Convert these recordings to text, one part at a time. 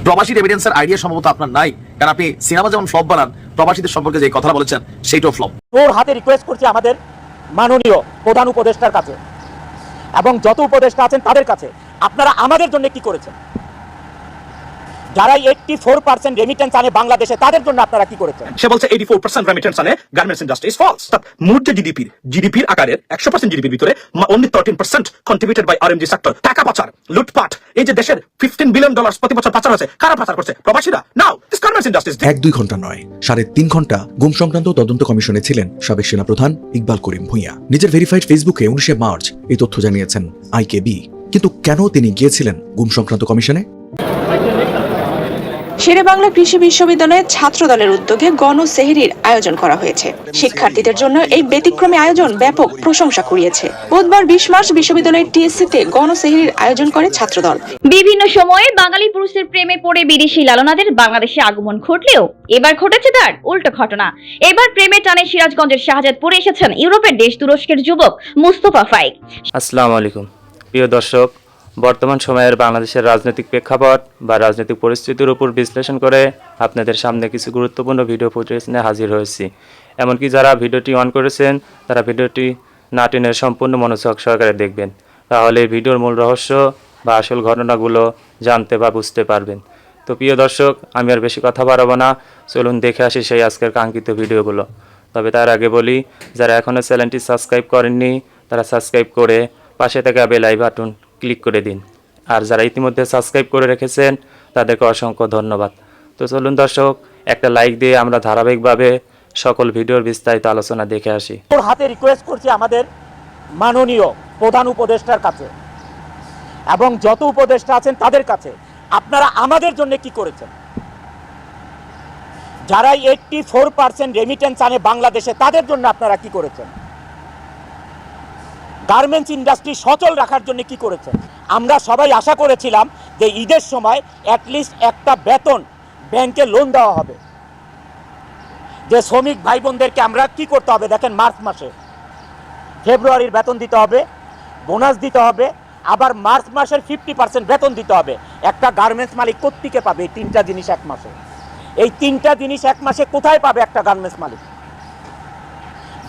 প্রবাসী এভিডেন্সের আইডিয়া সম্ভবত আপনার নাই, কারণ আপনি সিনেমা যেমন ফ্লপ বানান, প্রবাসীদের সম্পর্কে যে কথা বলেছেন সেইটাও ফ্লপ। ওর হাতে রিকোয়েস্ট করছি আমাদের মাননীয় প্রধান উপদেষ্টার কাছে এবং যত উপদেষ্টা আছেন তাদের কাছে, আপনারা আমাদের জন্য কি করেছেন? যারা 84% রেমিটেন্স আনে বাংলাদেশে, তাদের জন্য আপনারা কি করেছেন? সে বলছে 84% রেমিটেন্স আনে গার্মেন্টস ইন্ডাস্ট্রি ইজ ফলস। মোট যে জিডিপির আকারের 100% জিডিপির ভিতরে only 13% contributed by RMG sector. টাকা পাচার, লুটপাট, এই যে দেশের $15 বিলিয়ন প্রতি বছর পাচার হচ্ছে, কারা পাচার করছে? প্রবাসীরা। নাও দিস গার্মেন্টস ইন্ডাস্ট্রি 1-2 ঘন্টা নয়, 3.5 ঘন্টা গুম সংক্রান্ত তদন্ত কমিশনে ছিলেন সাবেক সেনাপ্রধান ইকবাল করিম ভূঁইয়া। নিজের ভেরিফাইড ফেসবুকে 19 মার্চ এই তথ্য জানিয়েছেন আইকেবি। কিন্তু কেন তিনি গিয়েছিলেন গুম সংক্রান্ত কমিশনে? শেরেবাংলা কৃষি বিশ্ববিদ্যালয়ের ছাত্র দলের উদ্যোগে গণসেহরির আয়োজন করা হয়েছে। শিক্ষার্থীদের জন্য এই ব্যতিক্রমী আয়োজন ব্যাপক প্রশংসা কুড়িয়েছে। বুধবার 20 মার্চ বিশ্ববিদ্যালয়ের টিএসসিতে গণসেহরির আয়োজন করে ছাত্রদল। বিভিন্ন সময়ে বাঙালি পুরুষের প্রেমে পড়ে বিদেশি লালনাদের বাংলাদেশে আগমন ঘটলেও এবার ঘটেছে তার উল্টো ঘটনা। এবার প্রেমে টানে সিরাজগঞ্জের শাহজাদপুরে এসেছেন ইউরোপের দেশ তুরস্কের যুবক মুস্তফা ফাইক। আসসালামু আলাইকুম প্রিয় দর্শক, বর্তমান সময়ের বাংলাদেশের রাজনৈতিক প্রেক্ষাপট বা রাজনৈতিক পরিস্থিতির উপর বিশ্লেষণ করে আপনাদের সামনে কিছু গুরুত্বপূর্ণ ভিডিও ফুটেজ নিয়ে হাজির হয়েছি। এমনকি যারা ভিডিওটি অন করেছেন তারা ভিডিওটি না টেনে সম্পূর্ণ মনোযোগ সহকারে দেখবেন, তাহলে এই ভিডিওর মূল রহস্য বা আসল ঘটনাগুলো জানতে বা বুঝতে পারবেন। তো প্রিয় দর্শক, আমি আর বেশি কথা বাড়াবো না, চলুন দেখে আসি সেই আজকের কাঙ্ক্ষিত ভিডিওগুলো। তবে তার আগে বলি, যারা এখনও চ্যানেলটি সাবস্ক্রাইব করেননি তারা সাবস্ক্রাইব করে পাশে থাকা বেল আইকন বাটন ক্লিক করে দিন, আর যারা ইতিমধ্যে সাবস্ক্রাইব করে রেখেছেন তাদেরকে অসংখ্য ধন্যবাদ। তো চলুন দর্শক, একটা লাইক দিয়ে আমরা ধারাবাহিকভাবে সকল ভিডিওর বিস্তারিত আলোচনা দেখে আসি। ওর হাতে রিকোয়েস্ট করছি আমাদের মাননীয় প্রধান উপদেষ্টার কাছে এবং যত উপদেষ্টা আছেন তাদের কাছে, আপনারা আমাদের জন্য কি করেছেন? যারা 84% রেমিটেন্স আনে বাংলাদেশে, তাদের জন্য আপনারা কি করেছেন? গার্মেন্টস ইন্ডাস্ট্রি সচল রাখার জন্য কি করেছেন? আমরা সবাই আশা করেছিলাম যে ঈদের সময় অ্যাটলিস্ট একটা বেতন ব্যাংকে লোন দেওয়া হবে, যে শ্রমিক ভাই বোনদেরকে আমরা কি করতে হবে দেখেন, মার্চ মাসে ফেব্রুয়ারির বেতন দিতে হবে, বোনাস দিতে হবে, আবার মার্চ মাসের 50% বেতন দিতে হবে। একটা গার্মেন্টস মালিক কোত্থেকে পাবে এই 3টা জিনিস এক মাসে? এই 3টা জিনিস এক মাসে কোথায় পাবে একটা গার্মেন্টস মালিক?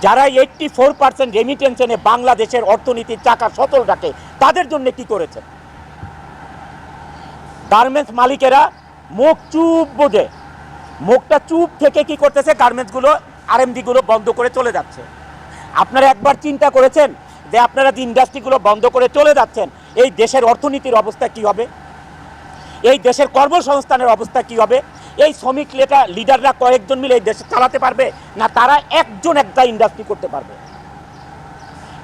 যারা 84% রেমিটেন্স এনে বাংলাদেশের অর্থনীতির চাকা সচল রাখে, তাদের জন্য কি করেছে? গার্মেন্টস মালিকেরা মুখ চুপ বোঝে, মুখটা চুপ থেকে কি করতেছে, গার্মেন্টসগুলো আরএমডি গুলো বন্ধ করে চলে যাচ্ছে। আপনারা একবার চিন্তা করেছেন যে আপনারা যে ইন্ডাস্ট্রিগুলো বন্ধ করে চলে যাচ্ছেন, এই দেশের অর্থনীতির অবস্থা কি হবে? এই দেশের কর্মসংস্থানের অবস্থা কি হবে? এই শ্রমিক লিডাররা কয়েকজন মিলে এই দেশ চালাতে পারবে না? তারা একজন একটা ইন্ডাস্ট্রি করতে পারবে?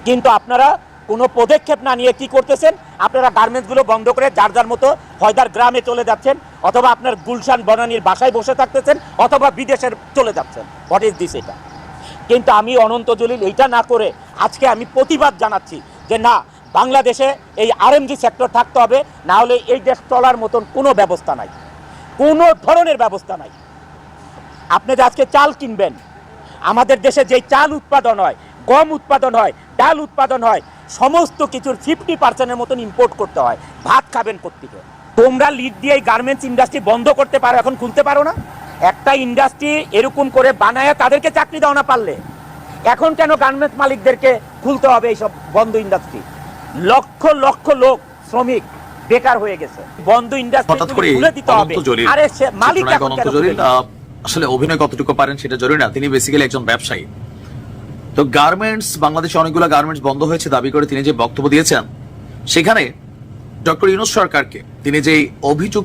কিন্তু আপনারা কোনো পদক্ষেপ না নিয়ে কি করতেছেন, আপনারা গার্মেন্টসগুলো বন্ধ করে যার যার মতো হয়দার গ্রামে চলে যাচ্ছেন, অথবা আপনার গুলশান বনানীর বাসায় বসে থাকতেছেন, অথবা বিদেশের চলে যাচ্ছেন। What is this? এটা কিন্তু আমি অনন্ত জলিল এইটা না করে আজকে আমি প্রতিবাদ জানাচ্ছি যে না, বাংলাদেশে এই আরএমজি সেক্টর থাকতে হবে, না হলে এই দেশ চলার মতন কোনো ব্যবস্থা নাই, কোনো ধরনের ব্যবস্থা নাই। আপনি যে আজকে চাল কিনবেন, আমাদের দেশে যে চাল উৎপাদন হয়, গম উৎপাদন হয়, ডাল উৎপাদন হয়, সমস্ত কিছুর 50%-এর মতন ইম্পোর্ট করতে হয়। ভাত খাবেন কোত্থেকে? তোমরা লিড দিয়ে এই গার্মেন্টস ইন্ডাস্ট্রি বন্ধ করতে পারো, এখন খুলতে পারো না? একটা ইন্ডাস্ট্রি এরকম করে বানায় তাদেরকে চাকরি দাও না পারলে, এখন কেন গার্মেন্টস মালিকদেরকে খুলতে হবে এইসব বন্ধ ইন্ডাস্ট্রি? লক্ষ লক্ষ লোক শ্রমিক বেকার হয়ে গেছে। বন্ধ ইন্ডাস্ট্রি খুলে দিতে হবে। আরে সে মালিক এখন কেন? আসলে অভিনয় কতটুকু পারেন সেটা জরুরি না, তিনি বেসিক্যালি একজন ব্যবসায়ী। তো গার্মেন্টস, বাংলাদেশে অনেকগুলো গার্মেন্টস বন্ধ হয়েছে দাবি করে তিনি যে বক্তব্য দিয়েছেন, সেখানে ডক্টর ইউনূস সরকারকে তিনি যে অভিযোগ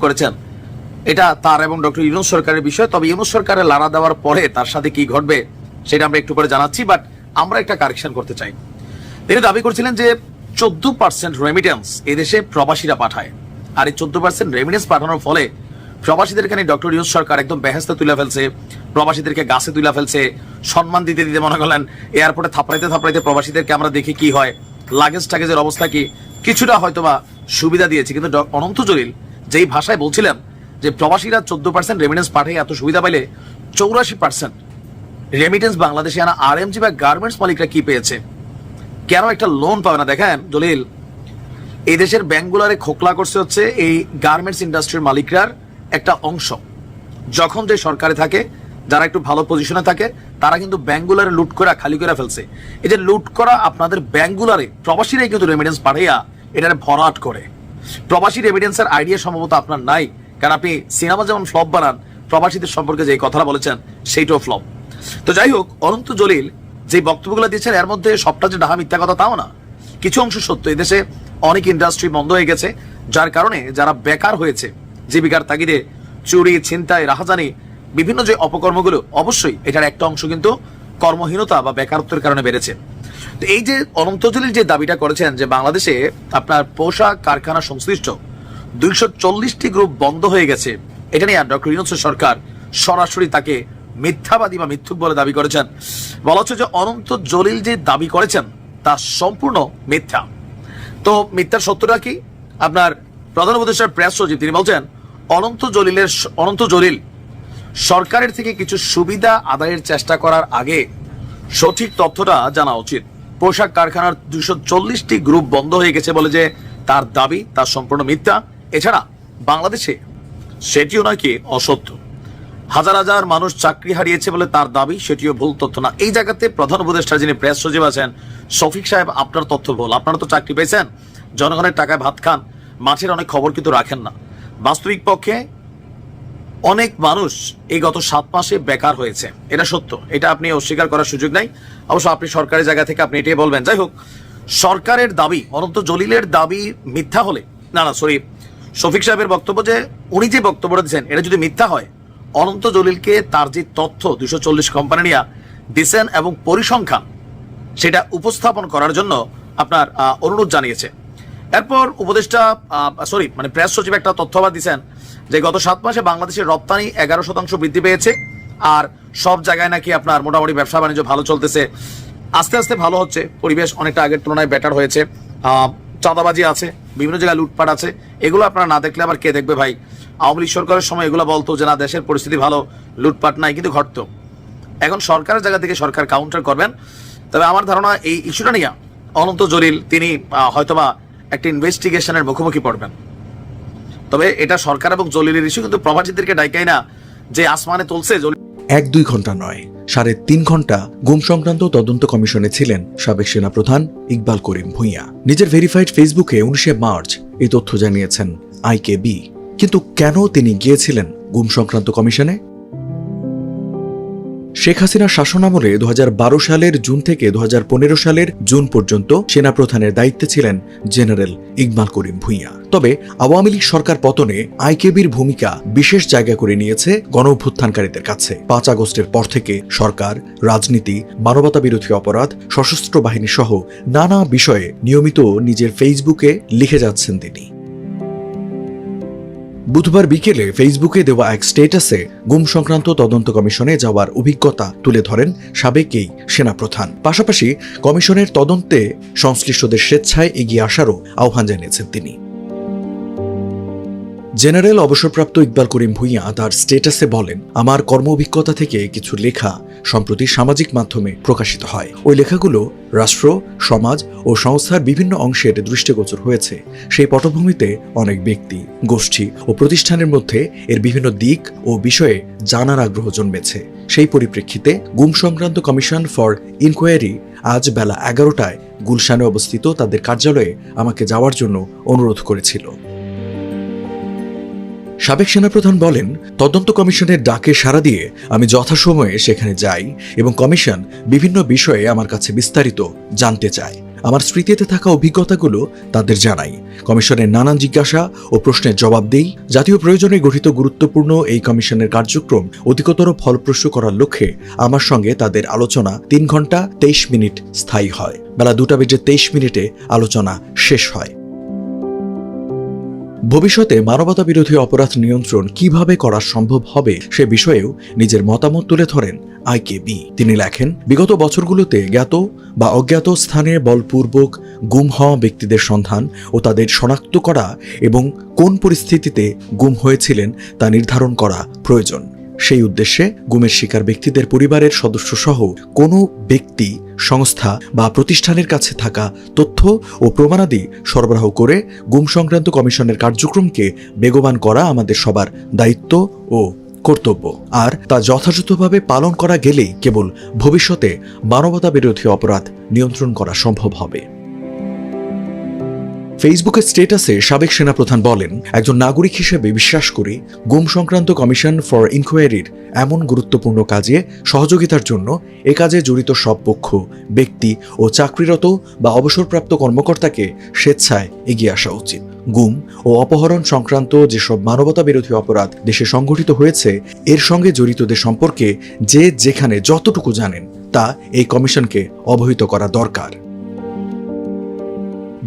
করেছেন, এটা তার এবং ডক্টর ইউনূস সরকারের বিষয়। তবে ইউনূস সরকারের লাড়া দেওয়ার পরে তার সাথে কি ঘটবে সেটা আমরা একটু পরে জানাচ্ছি, বাট আমরা একটা কারেকশন করতে চাই। তিনি দাবি করছিলেন যে 14% রেমিটেন্স এদেশে প্রবাসীরা পাঠায়, আর এই 14% রেমিটেন্স পাঠানোর ফলে প্রবাসীদের এখানে ডক্টর ইউনূস সরকার একদম বেহেস্তে তুলে ফেলছে, প্রবাসীদেরকে গাছে তুলে ফেলছে, সম্মান দিতে দিতে মনে করলেন এয়ারপোর্টে থাপড়াইতে প্রবাসীদেরকে আমরা দেখি কি হয়, লাগেজ টাগেজের অবস্থা কি, কিছুটা হয়তোবা সুবিধা দিয়েছে। কিন্তু অনন্ত জলিল যেই ভাষায় বলছিলেন যে প্রবাসীরা 14% রেমিটেন্স পাঠিয়ে এত সুবিধা পাইলে 84% রেমিটেন্স বাংলাদেশে আনা আরএমজি বা গার্মেন্টস মালিকরা কি পেয়েছে, কেন একটা লোন পাবে না? দেখেন জলিল, এই দেশের ব্যাংকগুলারে খোকলা করছে হচ্ছে এই গার্মেন্টস ইন্ডাস্ট্রির মালিকরার একটা অংশ। যখন যে সরকারে থাকে, যারা একটু ভালো পজিশনে থাকে, তারা কিন্তু ব্যাংকগুলারে লুট করে খালি করে ফেলছে। এই যে লুট করা আপনাদের ব্যাংকগুলারে প্রবাসীরাই কিন্তু রেমিডেন্স পাঠাইয়া এটারে ভরাট করে। প্রবাসী রেমিডেন্সের আইডিয়া সম্ভবত আপনার নাই, কারণ আপনি সিনেমা যেমন ফ্লপ বানান, প্রবাসীদের সম্পর্কে যে কথাটা বলেছেন সেইটাও ফ্লপ। তো যাই হোক, অনন্ত জলিল যে বক্তব্যগুলো দিয়েছেন এর মধ্যে সবটা যে ডাহা মিথ্যা কথা তাও না, কিছু অংশ সত্য। এই দেশে অনেক ইন্ডাস্ট্রি বন্ধ হয়ে গেছে, যার কারণে যারা বেকার হয়েছে, জীবিকার তাগিদে চুরি, ছিনতাই, রাহাজানি, বিভিন্ন যে অপকর্মগুলো, অবশ্যই এটার একটা অংশ কিন্তু কর্মহীনতা বা বেকারত্বের কারণে বেড়েছে। তো এই যে অনন্ত জলিল যে দাবিটা করেছেন যে বাংলাদেশে আপনার পোশাক কারখানা সংশ্লিষ্ট 240টি গ্রুপ বন্ধ হয়ে গেছে, এটা নিয়ে ডক্টর ইউনূস সরকার সরাসরি তাকে মিথ্যাবাদী বা মিথ্যুক বলে দাবি করেছেন। বলা হচ্ছে যে অনন্ত জলিল যে দাবি করেছেন তা সম্পূর্ণ মিথ্যা। তো মিথ্যার সত্যটা কি? আপনার প্রধান উপদেষ্টার প্রেস সচিব তিনি বলছেন অনন্ত জলিল সরকারের থেকে কিছু সুবিধা আদায়ের চেষ্টা করার আগে সঠিক তথ্যটা জানা উচিত। পোশাক কারখানার 240টি গ্রুপ বন্ধ হয়ে গেছে বলে যে তার দাবি, তা সম্পূর্ণ মিথ্যা। এছাড়া বাংলাদেশে সেটিও নাকি অসত্য। হাজার হাজার মানুষ চাকরি হারিয়েছে বলে তার দাবি, সেটিও ভুল তথ্য না। এই জায়গাতে প্রধান উপদেষ্টা যিনি প্রেস সচিব আছেন, শফিক সাহেব, আপনার তথ্য ভুল। আপনারা তো চাকরি পেয়েছেন, জনগণের টাকায় ভাত খান, মাঠের অনেক খবর কিন্তু রাখেন না। বাস্তবিক পক্ষে অনেক মানুষ এই গত 7 মাসে বেকার হয়েছে, এটা সত্য, এটা আপনি অস্বীকার করার সুযোগ নাই। অবশ্য আপনি সরকারি জায়গা থেকে আপনি এটাই বলবেন। যাই হোক, সরকারের দাবি, অনন্ত জলিলের দাবি মিথ্যা হলে, শফিক সাহেবের বক্তব্য যে উনি যে বক্তব্যটা দিচ্ছেন এটা যদি মিথ্যা হয়, অনন্ত জলিলকে তার যে তথ্য 240 কোম্পানি নিয়ে দিচ্ছেন এবং পরিসংখ্যান সেটা উপস্থাপন করার জন্য আপনার অনুরোধ জানিয়েছে। এরপর উপদেষ্টা প্রেস সচিব একটা তথ্যবাদ দিচ্ছেন যে গত 7 মাসে বাংলাদেশের রপ্তানি 11% বৃদ্ধি পেয়েছে, আর সব জায়গায় নাকি আপনার মোটামুটি ব্যবসা বাণিজ্য ভালো চলতেছে, আস্তে আস্তে ভালো হচ্ছে, পরিবেশ অনেকটা আগের তুলনায় বেটার হয়েছে। চাঁদাবাজি আছে, বিভিন্ন জায়গায় লুটপাট আছে, এগুলো আপনারা না দেখলে আবার কে দেখবে ভাই? আওয়ামী লীগ সরকারের সময় এগুলো বলতো যে না, দেশের পরিস্থিতি ভালো, লুটপাট নাই, কিন্তু ঘটতো। এখন সরকারের জায়গা থেকে সরকার কাউন্টার করবেন। তবে আমার ধারণা এই ইস্যুটা নিয়ে অনন্ত জলিল তিনি হয়তোবা একটা ইনভেস্টিগেশনের মুখোমুখি পড়বেন। তবে এটা সরকার এবং জলিলের ইস্যু, কিন্তু প্রবাসীদেরকে ডাইকাই না যে আসমানে তুলছে। 1-2 ঘন্টা নয়, 3.5 ঘন্টা গুম সংক্রান্ত তদন্ত কমিশনে ছিলেন সাবেক সেনাপ্রধান ইকবাল করিম ভূঁইয়া। নিজের ভেরিফাইড ফেসবুকে 19 মার্চ এই তথ্য জানিয়েছেন IKB। কিন্তু কেন তিনি গিয়েছিলেন গুম সংক্রান্ত কমিশনে? শেখ হাসিনার শাসনামলে 2012 সালের জুন থেকে 2015 সালের জুন পর্যন্ত সেনাপ্রধানের দায়িত্বে ছিলেন জেনারেল ইকবাল করিম ভূঁইয়া। তবে আওয়ামী লীগ সরকার পতনে IKBর ভূমিকা বিশেষ জায়গা করে নিয়েছে গণঅভ্যুত্থানকারীদের কাছে। 5 আগস্টের পর থেকে সরকার, রাজনীতি, মানবতা বিরোধী অপরাধ, সশস্ত্র বাহিনী সহ নানা বিষয়ে নিয়মিত নিজের ফেসবুকে লিখে যাচ্ছেন তিনি। বুধবার বিকেলে ফেসবুকে দেওয়া এক স্ট্যাটাসে গুম সংক্রান্ত তদন্ত কমিশনে যাওয়ার অভিজ্ঞতা তুলে ধরেন সাবেক এই সেনাপ্রধান। পাশাপাশি কমিশনের তদন্তে সংশ্লিষ্টদের স্বেচ্ছায় এগিয়ে আসারও আহ্বান জানিয়েছেন তিনি। জেনারেল অবসরপ্রাপ্ত ইকবাল করিম ভূঁইয়া তার স্ট্যাটাসে বলেন, আমার কর্ম অভিজ্ঞতা থেকে কিছু লেখা সম্প্রতি সামাজিক মাধ্যমে প্রকাশিত হয়। ওই লেখাগুলো রাষ্ট্র, সমাজ ও সংস্থার বিভিন্ন অংশের দৃষ্টিগোচর হয়েছে। সেই পটভূমিতে অনেক ব্যক্তি, গোষ্ঠী ও প্রতিষ্ঠানের মধ্যে এর বিভিন্ন দিক ও বিষয়ে জানার আগ্রহ জন্মেছে। সেই পরিপ্রেক্ষিতে গুম সংক্রান্ত কমিশন ফর ইনকোয়ারি আজ বেলা 11টায় গুলশানে অবস্থিত তাদের কার্যালয়ে আমাকে যাওয়ার জন্য অনুরোধ করেছিল। সাবেক সেনাপ্রধান বলেন, তদন্ত কমিশনের ডাকে সাড়া দিয়ে আমি যথাসময়ে সেখানে যাই এবং কমিশন বিভিন্ন বিষয়ে আমার কাছে বিস্তারিত জানতে চায়। আমার স্মৃতিতে থাকা অভিজ্ঞতাগুলো তাদের জানাই। কমিশনের নানান জিজ্ঞাসা ও প্রশ্নের জবাব দেই। জাতীয় প্রয়োজনে গঠিত গুরুত্বপূর্ণ এই কমিশনের কার্যক্রম অধিকতর ফলপ্রসূ করার লক্ষ্যে আমার সঙ্গে তাদের আলোচনা 3 ঘন্টা 23 মিনিট স্থায়ী হয়। বেলা 2:23 আলোচনা শেষ হয়। ভবিষ্যতে মানবতা বিরোধী অপরাধ নিয়ন্ত্রণ কিভাবে করা সম্ভব হবে সে বিষয়েও নিজের মতামত তুলে ধরেন IKB। তিনি লেখেন, বিগত বছরগুলোতে জ্ঞাত বা অজ্ঞাত স্থানে বলপূর্বক গুম হওয়া ব্যক্তিদের সন্ধান ও তাদের শনাক্ত করা এবং কোন পরিস্থিতিতে গুম হয়েছিলেন তা নির্ধারণ করা প্রয়োজন। সেই উদ্দেশ্যে গুমের শিকার ব্যক্তিদের পরিবারের সদস্য সহ কোনো ব্যক্তি, সংস্থা বা প্রতিষ্ঠানের কাছে থাকা তথ্য ও প্রমাণাদি সরবরাহ করে গুম সংক্রান্ত কমিশনের কার্যক্রমকে বেগবান করা আমাদের সবার দায়িত্ব ও কর্তব্য। আর তা যথাযথভাবে পালন করা গেলেই কেবল ভবিষ্যতে মানবতা বিরোধী অপরাধ নিয়ন্ত্রণ করা সম্ভব হবে। ফেসবুকের স্ট্যাটাসে সাবেক সেনাপ্রধান বলেন, একজন নাগরিক হিসেবে বিশ্বাস করি গুম সংক্রান্ত কমিশন ফর ইনকোয়ারির এমন গুরুত্বপূর্ণ কাজে সহযোগিতার জন্য এ কাজে জড়িত সব পক্ষ, ব্যক্তি ও চাকরিরত বা অবসরপ্রাপ্ত কর্মকর্তাকে স্বেচ্ছায় এগিয়ে আসা উচিত। গুম ও অপহরণ সংক্রান্ত যেসব মানবতা বিরোধী অপরাধ দেশে সংঘটিত হয়েছে এর সঙ্গে জড়িতদের সম্পর্কে যে যেখানে যতটুকু জানেন তা এই কমিশনকে অবহিত করা দরকার।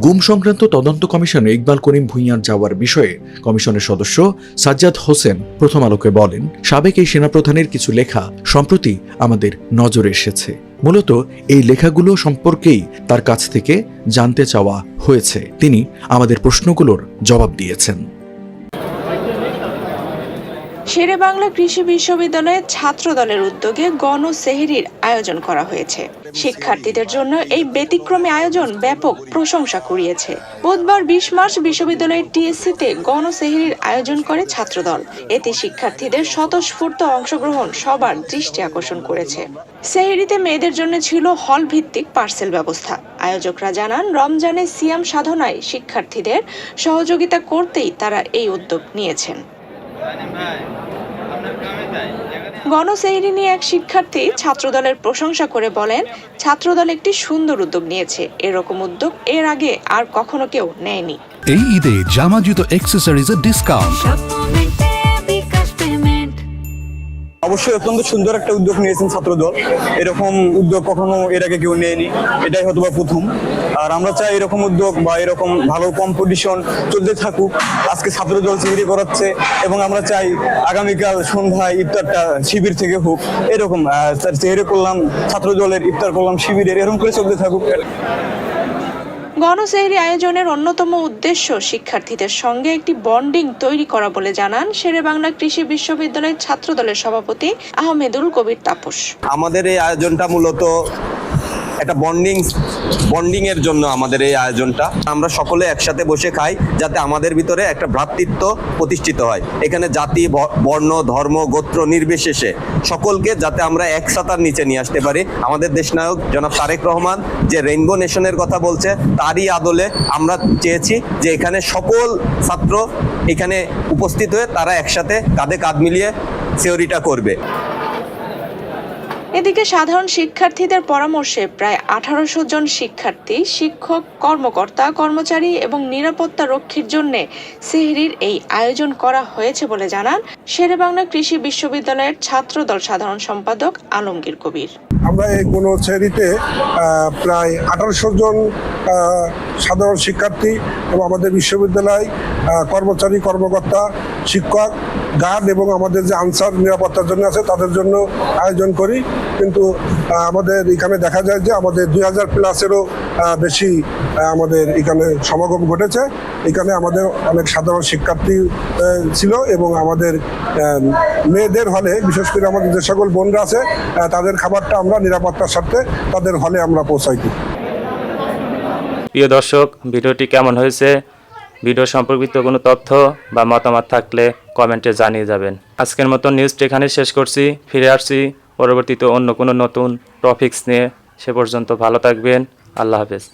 গুম সংক্রান্ত তদন্ত কমিশনে ইকবাল করিম ভূঁইয়ার যাওয়ার বিষয়ে কমিশনের সদস্য সাজ্জাদ হোসেন প্রথম আলোকে বলেন, সাবেক এই সেনাপ্রধানের কিছু লেখা সম্প্রতি আমাদের নজরে এসেছে। মূলত এই লেখাগুলো সম্পর্কেই তার কাছ থেকে জানতে চাওয়া হয়েছে। তিনি আমাদের প্রশ্নগুলোর জবাব দিয়েছেন। শেরেবাংলা কৃষি বিশ্ববিদ্যালয়ে ছাত্রদলের উদ্যোগে গণসেহরির আয়োজন করা হয়েছে। শিক্ষার্থীদের জন্য এই ব্যতিক্রমী আয়োজন ব্যাপক প্রশংসা কুড়িয়েছে। বুধবার 20 মার্চ বিশ্ববিদ্যালয়ের টিএসসিতে গণসেহরির আয়োজন করে ছাত্রদল। এতে শিক্ষার্থীদের স্বতঃস্ফূর্ত অংশগ্রহণ সবার দৃষ্টি আকর্ষণ করেছে। সেহরিতে মেয়েদের জন্য ছিল হল ভিত্তিক পার্সেল ব্যবস্থা। আয়োজকরা জানান, রমজানে সিয়াম সাধনায় শিক্ষার্থীদের সহযোগিতা করতেই তারা এই উদ্যোগ নিয়েছেন। গণসেহরি নিয়ে এক শিক্ষার্থী ছাত্রদলের প্রশংসা করে বলেন, ছাত্রদল একটি সুন্দর উদ্যোগ নিয়েছে। এরকম উদ্যোগ এর আগে আর কখনো কেউ নেয়নি। এই ঈদে জামা জুতো অ্যাক্সেসরিজের ডিসকাউন্ট। অবশ্যই অত্যন্ত সুন্দর একটা উদ্যোগ নিয়েছেন ছাত্রদল। এরকম উদ্যোগ কখনো এর আগে কেউ নেয়নি, এটাই হয়তোবা প্রথম। আর আমরা চাই এরকম উদ্যোগ বা এরকম ভালো কম্পিটিশন চলতে থাকুক। আজকে ছাত্রদল সেহরি করাচ্ছে এবং আমরা চাই আগামীকাল সন্ধ্যায় ইফতারটা শিবির থেকে হোক। এরকম সেহরি করলাম ছাত্রদলের, ইফতার করলাম শিবিরের, এরকম করে চলতে থাকুক। গণসেহরি আয়োজনের অন্যতম উদ্দেশ্য শিক্ষার্থীদের সঙ্গে একটি বন্ডিং তৈরি করা বলে জানান শেরেবাংলা কৃষি বিশ্ববিদ্যালয়ের ছাত্রদলের সভাপতি আহমেদুল কবির তাপস। আমাদের এই আয়োজনটা মূলত একটা বন্ডিং এর জন্য আমাদের এই আয়োজনটা। আমরা সকলে একসাথে বসে খাই যাতে আমাদের ভিতরে একটা ভ্রাতৃত্ব প্রতিষ্ঠিত হয়। এখানে জাতি, বর্ণ, ধর্ম, গোত্র নির্বিশেষে সকলকে যাতে আমরা এক ছাতার নিচে নিয়ে আসতে পারি। আমাদের দেশনায়ক জনাব তারেক রহমান যে রেইনবো নেশনের কথা বলছে, তারই আদলে আমরা চেয়েছি যে এখানে সকল ছাত্র এখানে উপস্থিত হয়ে তারা একসাথে কাঁধে কাঁধ মিলিয়ে থিওরিটা করবে। এদিকে সাধারণ শিক্ষার্থীদের পরামর্শে প্রায় 1800 জন শিক্ষার্থী, শিক্ষক, কর্মকর্তা, কর্মচারী এবং নিরাপত্তা রক্ষীর জন্য সেহরির এই আয়োজন করা হয়েছে বলে জানান শেরেবাংলা কৃষি বিশ্ববিদ্যালয়ের ছাত্রদল সাধারণ সম্পাদক আলমগীর কবির। আমরা এই গণসেহরিতে প্রায় 1800 জন সাধারণ শিক্ষার্থী এবং আমাদের বিশ্ববিদ্যালয় কর্মচারী, কর্মকর্তা, শিক্ষক, গার্ড এবং আমাদের যে আনসার নিরাপত্তার জন্য আছে তাদের জন্য আয়োজন করি। কিন্তু আমাদের এখানে দেখা যায় যে আমাদের 2000 প্লাসেরও বেশি আমাদের এখানে সমাগম ঘটেছে। এখানে আমাদের অনেক সাধারণ শিক্ষার্থী ছিল এবং আমাদের মেয়েদের হলে, বিশেষ করে আমাদের যে সকল বোনরা আছে তাদের খাবারটা আমরা নিরাপত্তার সাথে তাদের হলে আমরা পৌঁছাই দিই। প্রিয় দর্শক, ভিডিওটি কেমন হয়েছে? ভিডিও সম্পর্কিত কোনো তথ্য বা মতামত থাকলে কমেন্টে জানিয়ে যাবেন। আজকের মতো নিউজটি এখানে শেষ করছি। ফিরে আসছি পরবর্তীতে অন্য কোনো নতুন টপিকস নিয়ে। সে পর্যন্ত ভালো থাকবেন। আল্লাহ হাফেজ।